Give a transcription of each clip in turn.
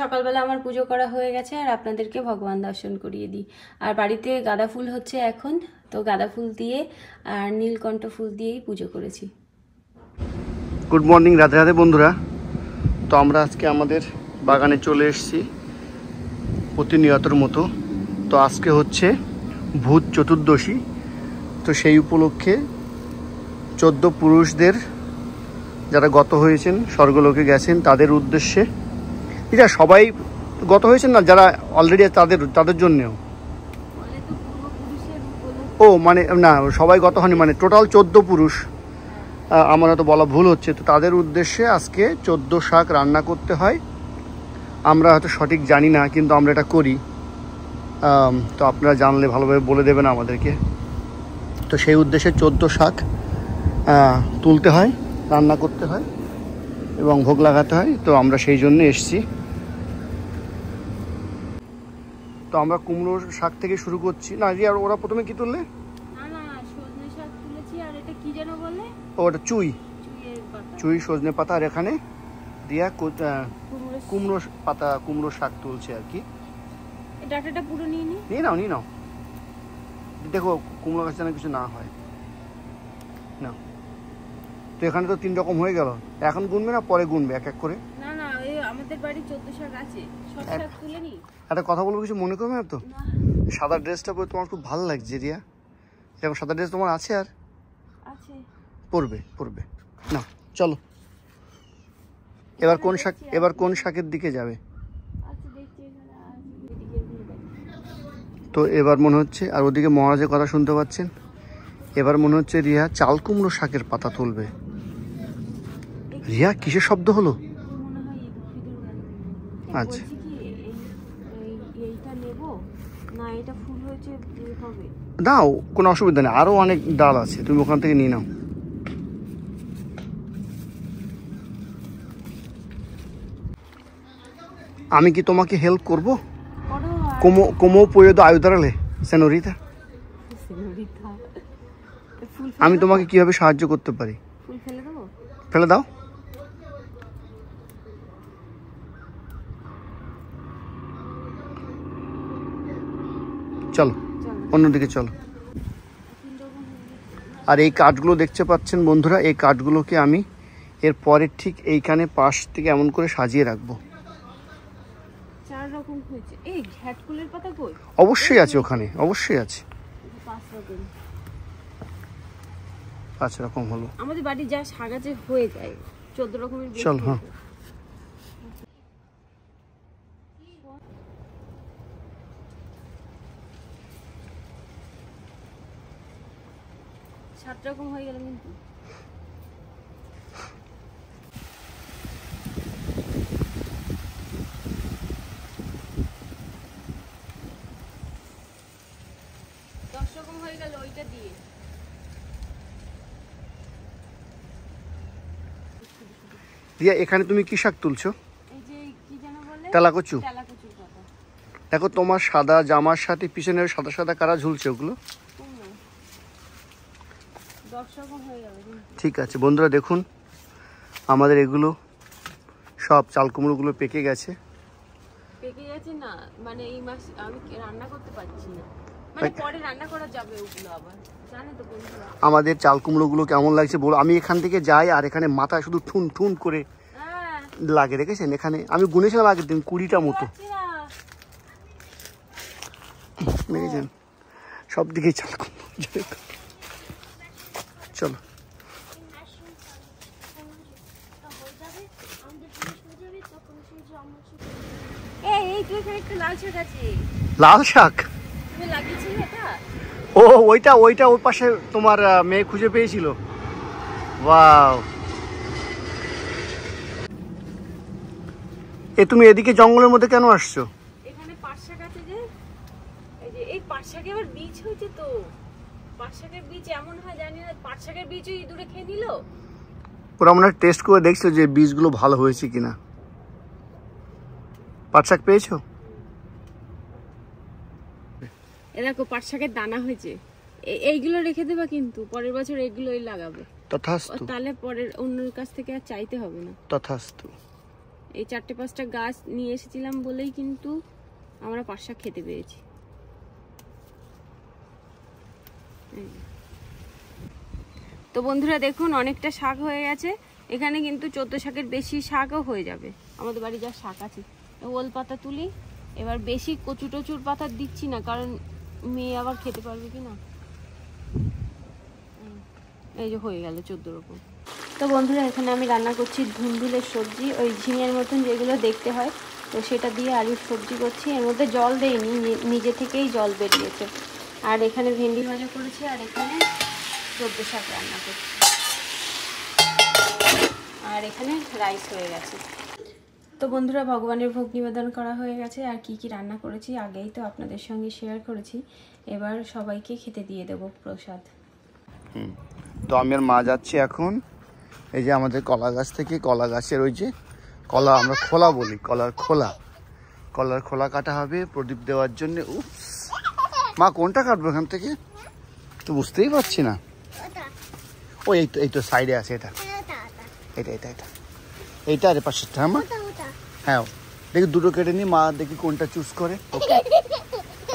সকালবেলা আমার পুজো করা হয়ে গেছে আর আপনাদেরকে ভগবান দর্শন করিয়ে দিই। আর বাড়িতে গাঁদা ফুল হচ্ছে এখন, তো গাঁদা ফুল দিয়ে আর নীলকণ্ঠ ফুল দিয়েই পুজো করেছি। গুড মর্নিং, রাধে রাধে বন্ধুরা। তো আমরা আজকে আমাদের বাগানে চলে এসেছি প্রতিনিয়তর মতো। তো আজকে হচ্ছে ভূত চতুর্দশী, তো সেই উপলক্ষে 14 পুরুষদের যারা গত হয়েছেন, স্বর্গলোকে গেছেন, তাদের উদ্দেশ্যে, এটা সবাই গত হয়েছেন না, যারা অলরেডি তাদের জন্যেও, ও মানে না সবাই গত হয়নি, মানে টোটাল 14 পুরুষ, আমার হয়তো বলা ভুল হচ্ছে। তো তাদের উদ্দেশ্যে আজকে 14 শাক রান্না করতে হয়। আমরা হয়তো সঠিক জানি না, কিন্তু আমরা এটা করি। তো আপনারা জানলে ভালোভাবে বলে দেবেন আমাদেরকে। তো সেই উদ্দেশ্যে 14 শাক তুলতে হয়, রান্না করতে হয় এবং ভোগ লাগাতে হয়। তো আমরা সেই জন্য এসেছি। তো আমরা কুমড়ো শাক থেকে শুরু করছি। না রিয়া, ওরা প্রথমে কি তুললে? ওটা চুই সজনে পাতা। আর এখানে রিয়া কুমড়ো শাক তুলছে আর কি। নিয়ে নাও দেখো কুমড়ো গাছ যেন কিছু না হয় না। তো এখানে তো 3 রকম হয়ে গেল। এখন গুনবে না পরে গুনবে এক এক করে? আমাদের বাড়ি 14 শাক আছে, সব শাক তুলে নি। একটা কথা বলবো, কিছু মনে করবে না তো? সাদা ড্রেসটা পরে তোমার খুব ভালো লাগছে রিয়া। এরকম সাদা ড্রেস তোমার আছে? আর আছে, পরবে না। চলো এবার কোন শাকের দিকে যাবে? তো এবার মনে হচ্ছে, আর ওদিকে মহারাজের কথা শুনতে পাচ্ছেন, এবার মনে হচ্ছে রিয়া চাল কুমড়ো শাকের পাতা তুলবে। রিয়া কিসের শব্দ হলো? আচ্ছা দাও, কোনো অসুবিধা নেই, আরো অনেক ডাল আছে, তুমি ওখান থেকে নিয়ে নাও। আমি কি তোমাকে হেল্প করবো? como puedo ayudarle, señorita? আমি তোমাকে কিভাবে সাহায্য করতে পারি? ফেলে দাও। চলো অন্যদিকে চলো। আর এই কাঠগুলো দেখতে পাচ্ছেন বন্ধুরা, এই কাঠগুলোকে আমি এর পরে ঠিক এইখানে পাশ থেকে এমন করে সাজিয়ে রাখবো। অবশ্যই আছে ওখানে, অবশ্যই আছে। 5 রকম হলো। আমাদের বাড়ি যা শাক আছে হয়ে যায় 14 রকমের। চল হ্যাঁ। সাত রকম হয়ে গেল কিন্তু। হয়ে গেল ওইটা দিয়ে। রিয়া এখানে তুমি কি শাক তুলছো? এই যে কি যেন বলে, তেলাকচু। তেলাকচুর পাতা। দেখো তোমার সাদা জামার সাথে পিছনে সাদা সাদা কারা ঝুলছে ওগুলো? 10 রকম হয়ে গেল। ঠিক আছে বন্ধুরা, দেখুন আমাদের এগুলো সব চাল কুমড়োগুলো পেকে গেছে। না মানে এই মাস আমি রান্না করতে পারছি না, মানে পরে রান্না করা যাবে ওগুলো আবার, জানেন তো বন্ধুরা। আমাদের চাল কুমড়োগুলো কেমন লাগছে বলো। আমি এখান থেকে যাই আর এখানে মাথায় শুধু ঠুন ঠুন করে লাগে, দেখেছেন? এখানে আমি গুনেছিলাম আগের দিন 20টা মতো, দেখেছেন? সব দিকে চাল কুমড়ো। চলো লাল শাক ও ওইটা ওর পাশে তোমার মেয়ে খুঁজে পেয়েছিল। ওয়াও, তুমি এদিকে জঙ্গলের মধ্যে কেন আসছো? এখানে পাট শাক আছে যে, এই যে এই পাট শাকে আবার বীজ হয়েছে। তো পাট শাকের বীজ এমন হয় জানি না, পাট শাকের বীজ ওই দূরে খেয়ে নিল। ওরা মনে হয় টেস্ট করে দেখছিল যে বীজগুলো ভালো হয়েছে কিনা। পাট শাক পেয়েছো? এরকম পাট শাকের দানা হয়েছে, এইগুলো রেখে দেবা, কিন্তু পরের বছর এগুলোই লাগাবে। তথাস্তু। তাহলে পরের অন্যের কাছ থেকে আর চাইতে হবে না। তথাস্তু। এই 4-5টা গাছ নিয়ে এসেছিলাম বলেই কিন্তু আমরা 5 শাক খেতে পেয়েছি। তো বন্ধুরা দেখুন অনেকটা শাক হয়ে গেছে। এখানে কিন্তু 14 শাকের বেশি শাকও হয়ে যাবে। আমাদের বাড়ি যা শাক আছে, ওল পাতা তুলি। এবার বেশি কচু টচুর পাতা দিচ্ছি না, কারণ মেয়ে আবার খেতে পারবে কি না। এই যে হয়ে গেল 14 রকম। তো বন্ধুরা এখানে আমি রান্না করছি ধুন্দুলের সবজি, ওই ঝিঙের মতন যেগুলো দেখতে হয়, তো সেটা দিয়ে আলুর সবজি করছি। এর মধ্যে জল দেইনি, নিজে থেকেই জল বেরিয়েছে। আর এখানে ভেন্ডি ভাজা করেছি, আর এখানে 14 শাক রান্না করছি, আর এখানে রাইস হয়ে গেছে। তো বন্ধুরা ভগবানের ভোগ নিবেদন করা হয়ে গেছে। আর কি কি রান্না করেছি আগেই তো আপনাদের সঙ্গে শেয়ার করেছি। এবার সবাইকে খেতে দিয়ে দেব প্রসাদ। তো আমি আর মা যাচ্ছি এখন এই যে আমাদের কলা গাছ থেকে, কলা গাছের ওই যে কলা আমরা খোলা বলি, কলার খোলা কাটা হবে প্রদীপ দেওয়ার জন্য। মা কোনটা কাটবো এখান থেকে তো বুঝতেই পারছি না। ও এই তো সাইডে আছে, এটা এইটা আরে পাশেরটা। হ্যাঁ দেখি দুটো কেটে নি, মা দেখি কোনটা চুজ করে।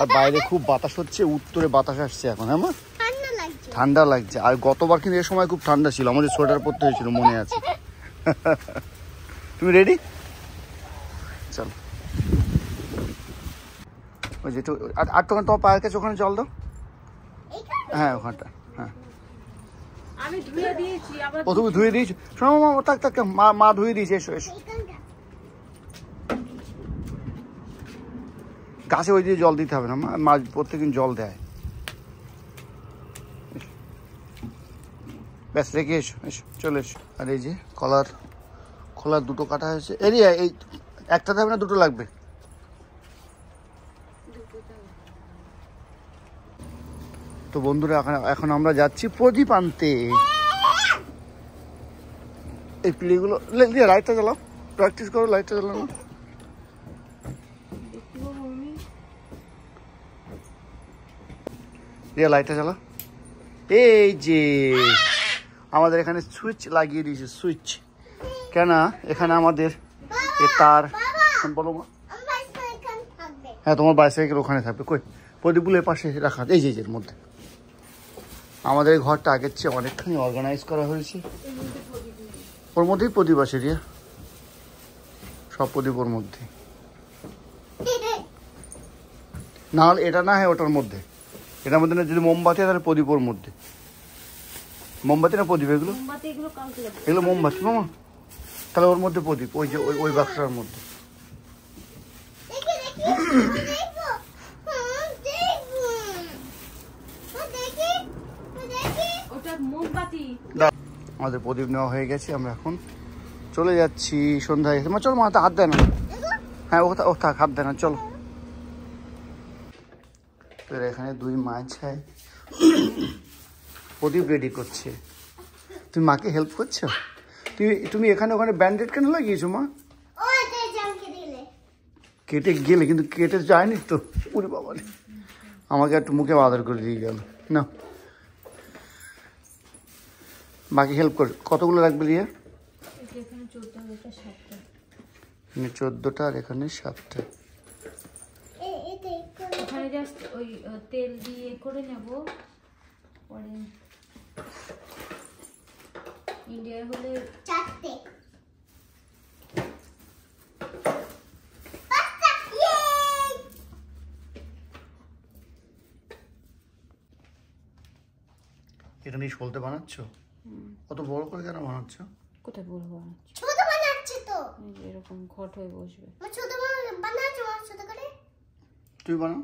আর বাইরে খুব বাতাস হচ্ছে, উত্তরে বাতাস আসছে এখন। হ্যাঁ মা ঠান্ডা লাগছে। আর গতবার কিন্তু এ সময় খুব ঠান্ডা ছিল, আমাদের সোয়েটার পরতে হয়েছিল মনে আছে। তুমি রেডি? চলো ওই যে আর তখন তোমার পায়ের কাছে ওখানে জল দাও। হ্যাঁ ওখানটা, হ্যাঁ আমি ধুয়ে দিয়েছি। আবার ও তুমি ধুয়ে দিয়েছো? শোনো মা, থাক মা ধুয়ে দিয়েছে। এসো গাছে ওই দিয়ে জল দিতে হবে না, মা প্রত্যেকদিন জল দেয়। ব্যাস রেখে এসো চলে এসো। আর এই যে খোলার দুটো কাটা হয়েছে। এই একটা থাকবে না, দুটো লাগবে। তো বন্ধুরা এখন আমরা যাচ্ছি প্রদীপ আনতে। এই প্লেগুলো লাইটটা জ্বালাও, প্র্যাকটিস করো, লাইটটা জ্বালানো। লাইটটা জ্বালা। এই যে আমাদের এখানে সুইচ লাগিয়ে দিয়েছে, সুইচ। কেন এখানে আমাদের তার বলো মা। হ্যাঁ তোমার বাইসাইকেল ওখানে থাকবে। কই প্রদীপগুলোর পাশে রাখা, এই যে এর মধ্যে। আমাদের ঘরটা আগের চেয়ে অনেকখানি অর্গানাইজ করা হয়েছে। ওর মধ্যেই প্রদীপ আছে রিয়া, সব প্রদীপ ওর মধ্যে। না হলে এটা না হয় ওটার মধ্যে, এটার মধ্যে না যদি মোমবাতি তাহলে প্রদীপ ওর মধ্যে। মোমবাতি না প্রদীপ এগুলো? এগুলো মোমবাতি মামা, তাহলে ওর মধ্যে প্রদীপ, ওই যে ওই বাক্সটার মধ্যে। আমাদের প্রদীপ নেওয়া হয়ে গেছে, আমরা এখন চলে যাচ্ছি। সন্ধ্যা গেছে মা, চলো মা, হাত দেয় না। হ্যাঁ ও থাক, হাত দেয় না, চলো। এখানে দুই মাছায় প্রদীপ রেডি করছে। তুমি মাকে হেল্প করছো? তুমি এখানে ওখানে ব্যান্ডেড কেন লাগিয়েছো মা? কেটে গেলে কিন্তু কেটে যায়নি তো। ওরে বাবা, আমাকে একটু মুখে আদর করে দিয়ে গেল না। বাকি হেল্প কর। কতগুলো রাখবে রিয়া? এখানে 14টা আর এখানে 7টা। ওখানে জাস্ট ওই তেল দিয়ে করে নেব। পরে ইন্ডিয়া হলে 4টে। এখানে সলতে বানাচ্ছ? কত বড় করে কেন বানাচ্ছ? কোথায় বড় বানাচ্ছ? ছোট বানাচ্ছি তো। এরকম ঘট হয়ে বসবে। ছোট বানাচ্ছি, ছোট করে। তুই বানাও।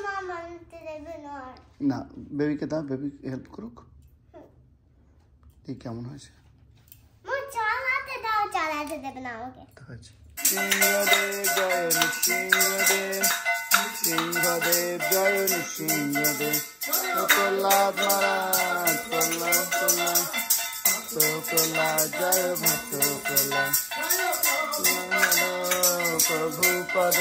মামা নিতে দেবে না। না, বেবিকে দাও, বেবি হেল্প করুক। এই কেমন হয়েছে? মা চালাতে দাও, চালাতে দেবে না আমাকে। ঠিক আছে। সিংহদেব জয় সিংহদেব, সিংহদেব জয় সিংহদেব। প্রহ্লাদ মহারাজ, প্রহ্লাদ জয় ভক্ত প্রহ্লাদ। প্রভু পদ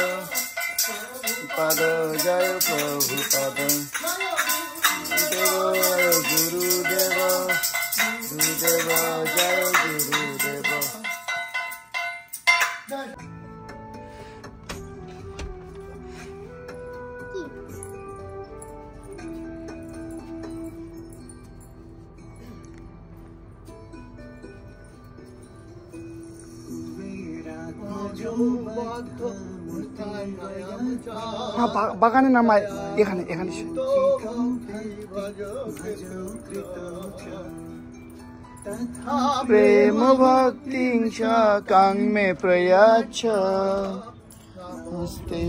জয় প্রভু পদ। দেব গুরুদেব, গুরুদেব জয় গুরু। বাগানে নামায় এখানে এখানে প্রেম ভক্তি কাং মে প্রয়াচ্ছ হস্তে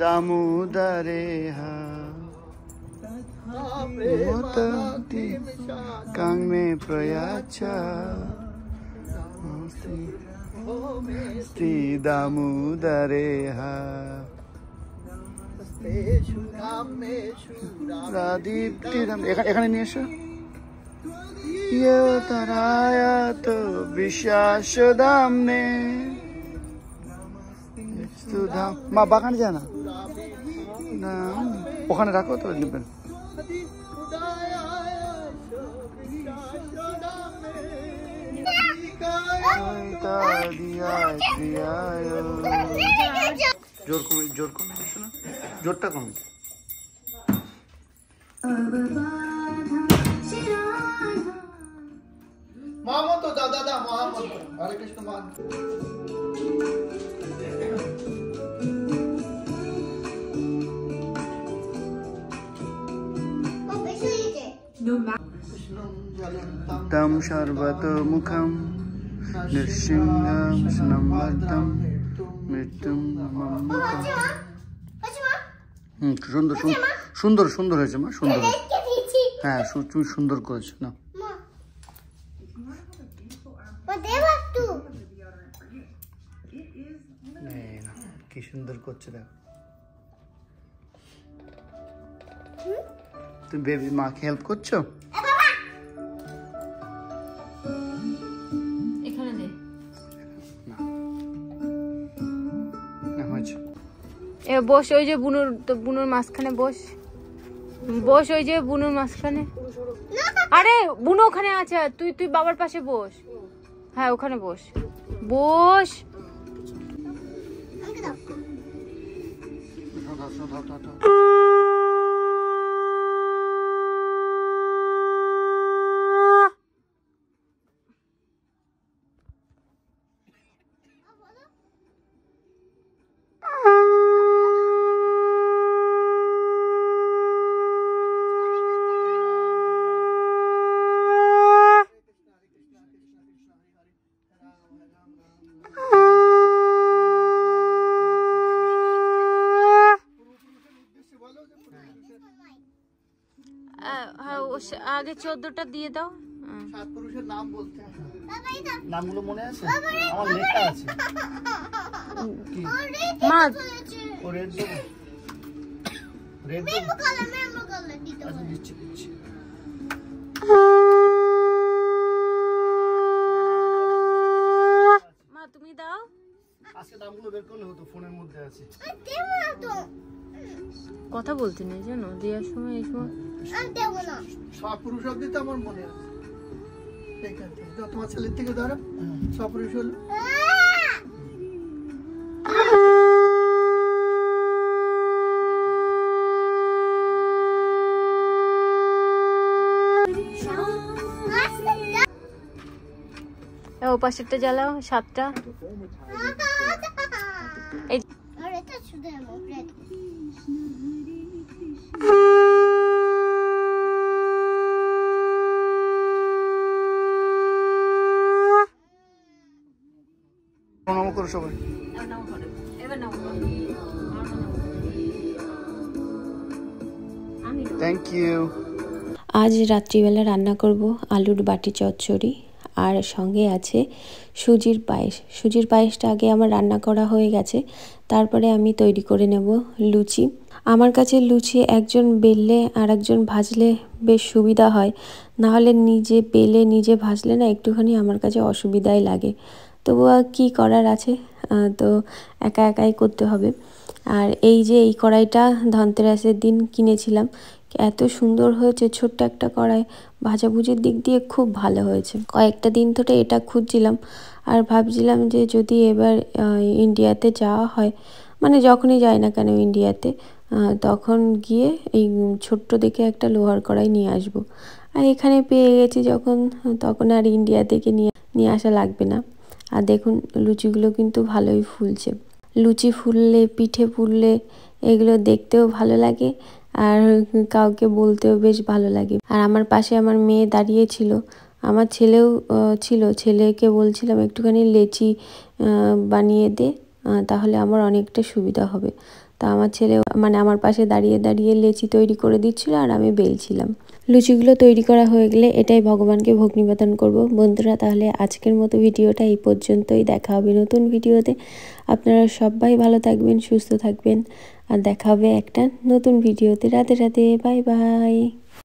দামোদরে কাং মে প্রয়াচ্ছ শ্রী দামোদরে এখানে নিয়ে এসো তারায়া তো বিশ্বাস দামনে মা বাগানে যায় না ওখানে রাখো তো নেবেন জোর কমে জোর কমে শোনা জোরটা কমে মহামন্ত্র দাদা মহামন্ত্র হরে কৃষ্ণ মহামন্ত্র তম সর্বত মুখম নৃসিংহম স্নম্বর্তম মৃত্যুম সুন্দর সুন্দর সুন্দর হয়েছে মা সুন্দর হ্যাঁ তুমি সুন্দর করেছো না কি সুন্দর করছে দেখো তুমি বেবি মাকে হেল্প করছো বস ওই যে বুনুর মাঝখানে বস ওই যে বুনুর মাঝখানে আরে বুনু ওখানে আছে তুই বাবার পাশে বস হ্যাঁ ওখানে বস আগে 14টা দিয়ে দাও সাত পুরুষের নাম বলতে নামগুলো মনে আছে আমার লেখা আছে মা রেড দেবো রেড দেবো দিচ্ছি মা তুমি দাও আজকে নামগুলো বের করলে হতো ফোনের মধ্যে আছে কথা বলতে নেই জানো দেওয়ার সময় এই সময় সব পুরুষ অব্দি তো আমার মনে আছে তোমার ছেলের থেকে ধরো সব পুরুষ হলো ও পাশেরটা জ্বালাও 7টা এই প্রণাম করো সবাই থ্যাংক ইউ আজ রাত্রিবেলা রান্না করব আলুর বাটি চচ্চড়ি আর সঙ্গে আছে সুজির পায়েসটা আগে আমার রান্না করা হয়ে গেছে তারপরে আমি তৈরি করে নেব লুচি আমার কাছে লুচি একজন বেললে আর একজন ভাজলে বেশ সুবিধা হয় না হলে নিজে বেলে নিজে ভাজলে না একটুখানি আমার কাছে অসুবিধাই লাগে তবুও কি করার আছে তো একা একাই করতে হবে আর এই যে এই কড়াইটা ধনতেরাসের দিন কিনেছিলাম এত সুন্দর হয়েছে ছোট্ট একটা কড়াই ভাজাভুজির দিক দিয়ে খুব ভালো হয়েছে কয়েকটা দিন ধরে এটা খুঁজছিলাম আর ভাবছিলাম যে যদি এবার ইন্ডিয়াতে যাওয়া হয় মানে যখনই যাই না কেন ইন্ডিয়াতে তখন গিয়ে এই ছোট্ট দেখে একটা লোহার কড়াই নিয়ে আসবো আর এখানে পেয়ে গেছি যখন তখন আর ইন্ডিয়া থেকে নিয়ে আসা লাগবে না আর দেখুন লুচিগুলো কিন্তু ভালোই ফুলছে। লুচি ফুললে, পিঠে ফুললে এগুলো দেখতেও ভালো লাগে আর কাউকে বলতেও বেশ ভালো লাগে। আর আমার পাশে আমার মেয়ে দাঁড়িয়ে ছিল, আমার ছেলেও ছিল। ছেলেকে বলছিলাম একটুখানি লেচি বানিয়ে দে, তাহলে আমার অনেকটা সুবিধা হবে। তা আমার ছেলে মানে আমার পাশে দাঁড়িয়ে দাঁড়িয়ে লেচি তৈরি করে দিচ্ছিল আর আমি বেলছিলাম। লুচিগুলো তৈরি করা হয়ে গেলে এটাই ভগবানকে ভোগ নিবেদন করব। বন্ধুরা, তাহলে আজকের মতো ভিডিওটা এই পর্যন্তই। দেখা হবে নতুন ভিডিওতে। আপনারা সবাই ভালো থাকবেন, সুস্থ থাকবেন, আর দেখা হবে একটা নতুন ভিডিওতে। Radhe Radhe, bye bye.